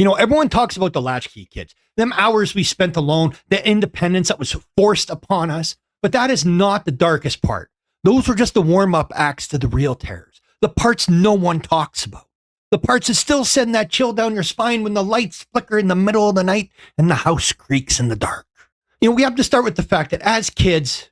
Everyone talks about the latchkey kids, them hours we spent alone, the independence that was forced upon us. But that is not the darkest part. Those were just the warm-up acts to the real terrors, the parts no one talks about. The parts that still send that chill down your spine when the lights flicker in the middle of the night and the house creaks in the dark. We have to start with the fact that as kids,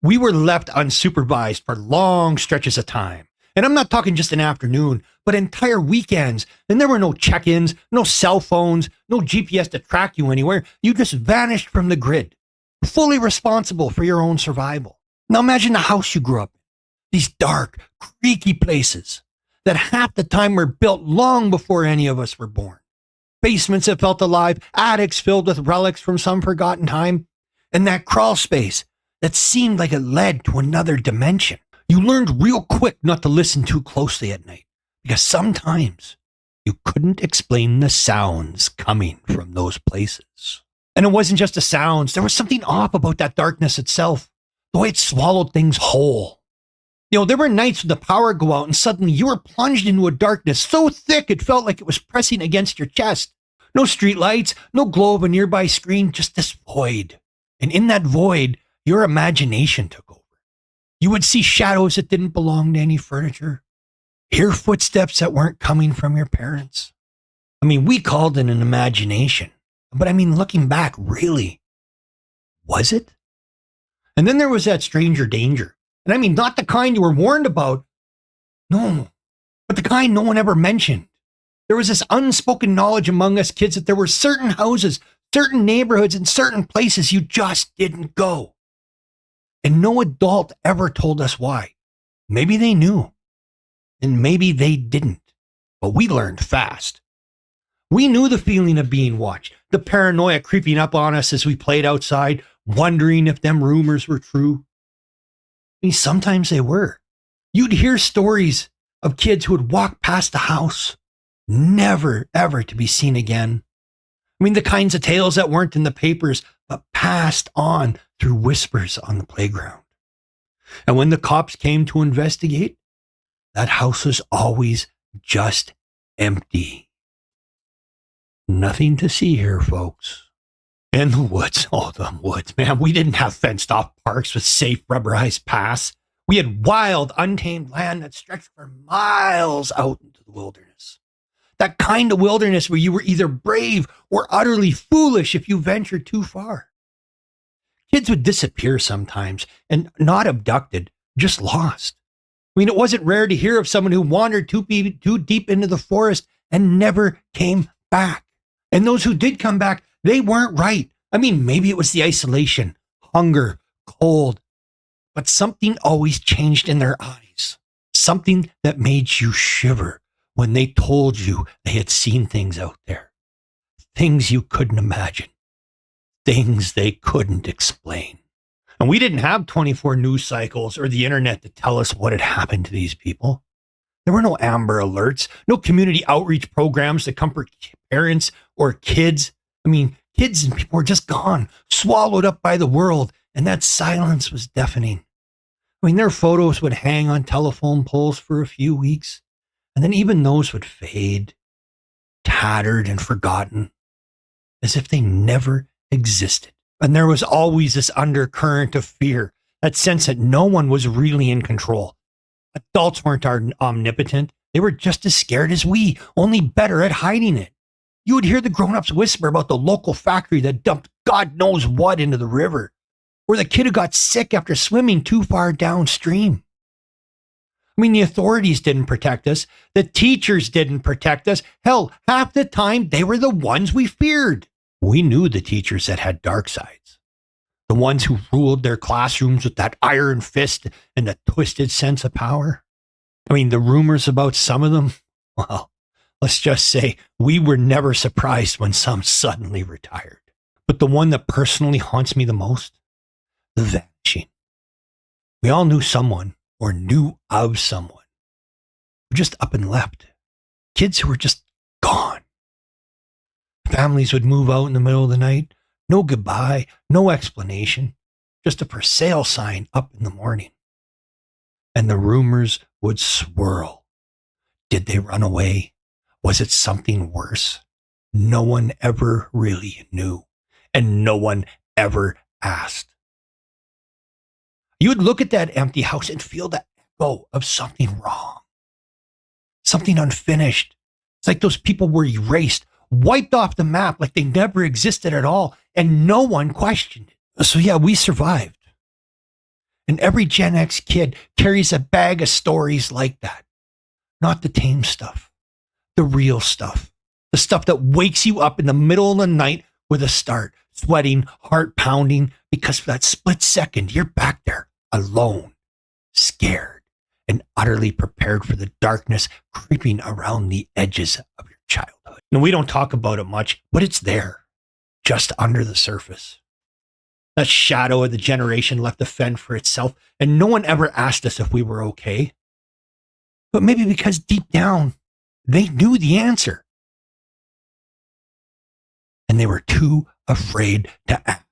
we were left unsupervised for long stretches of time. And I'm not talking just an afternoon, but entire weekends. And there were no check-ins, no cell phones, no GPS to track you anywhere. You just vanished from the grid, fully responsible for your own survival. Now imagine the house you grew up in. These dark, creaky places that half the time were built long before any of us were born. Basements that felt alive, attics filled with relics from some forgotten time, and that crawl space that seemed like it led to another dimension. You learned real quick not to listen too closely at night, because sometimes you couldn't explain the sounds coming from those places. And it wasn't just the sounds. There was something off about that darkness itself, the way it swallowed things whole. There were nights when the power go out and suddenly you were plunged into a darkness so thick it felt like it was pressing against your chest. No street lights, no glow of a nearby screen, just this void. And in that void, your imagination took over. You would see shadows that didn't belong to any furniture, hear footsteps that weren't coming from your parents. We called it an imagination. But looking back, really, was it? And then there was that stranger danger. And not the kind you were warned about. No, but the kind no one ever mentioned. There was this unspoken knowledge among us kids that there were certain houses, certain neighborhoods, and certain places you just didn't go. And no adult ever told us why. Maybe they knew, and maybe they didn't. But we learned fast. We knew the feeling of being watched, the paranoia creeping up on us as we played outside, wondering if them rumors were true. Sometimes they were. You'd hear stories of kids who would walk past the house, never, ever to be seen again. The kinds of tales that weren't in the papers, but passed on through whispers on the playground. And when the cops came to investigate, that house was always just empty. Nothing to see here, folks. And the woods, the woods, man. We didn't have fenced off parks with safe rubberized paths. We had wild, untamed land that stretched for miles out into the wilderness. That kind of wilderness where you were either brave or utterly foolish if you ventured too far. Kids would disappear sometimes, and not abducted, just lost. It wasn't rare to hear of someone who wandered too deep into the forest and never came back. And those who did come back, they weren't right. Maybe it was the isolation, hunger, cold, but something always changed in their eyes. Something that made you shiver when they told you they had seen things out there. Things you couldn't imagine. Things they couldn't explain. And we didn't have 24 news cycles or the internet to tell us what had happened to these people. There were no Amber Alerts, no community outreach programs to comfort parents or kids. Kids and people were just gone, swallowed up by the world, and that silence was deafening. Their photos would hang on telephone poles for a few weeks, and then even those would fade, tattered and forgotten, as if they never existed. And there was always this undercurrent of fear, that sense that no one was really in control. Adults weren't omnipotent. They were just as scared as we, only better at hiding it. You would hear the grown-ups whisper about the local factory that dumped God knows what into the river, or the kid who got sick after swimming too far downstream. The authorities didn't protect us. The teachers didn't protect us. Hell, half the time they were the ones we feared. We knew the teachers that had dark sides, the ones who ruled their classrooms with that iron fist and the twisted sense of power. The rumors about some of them, well, let's just say we were never surprised when some suddenly retired. But the one that personally haunts me the most, the vanishing. We all knew someone or knew of someone who just up and left. Kids who were just gone. Families would move out in the middle of the night. No goodbye, no explanation. Just a for sale sign up in the morning. And the rumors would swirl. Did they run away? Was it something worse? no one ever really knew, and no one ever asked. You would look at that empty house and feel the echo of something wrong, something unfinished. It's like those people were erased, wiped off the map like they never existed at all, and no one questioned it. So yeah, we survived. And every Gen X kid carries a bag of stories like that. Not the tame stuff, the real stuff, the stuff that wakes you up in the middle of the night with a start, sweating, heart pounding, because for that split second, you're back there alone, scared, and utterly prepared for the darkness creeping around the edges of your childhood. And we don't talk about it much, but it's there, just under the surface. That shadow of the generation left to fend for itself, and no one ever asked us if we were okay. But maybe because deep down, they knew the answer. And they were too afraid to ask.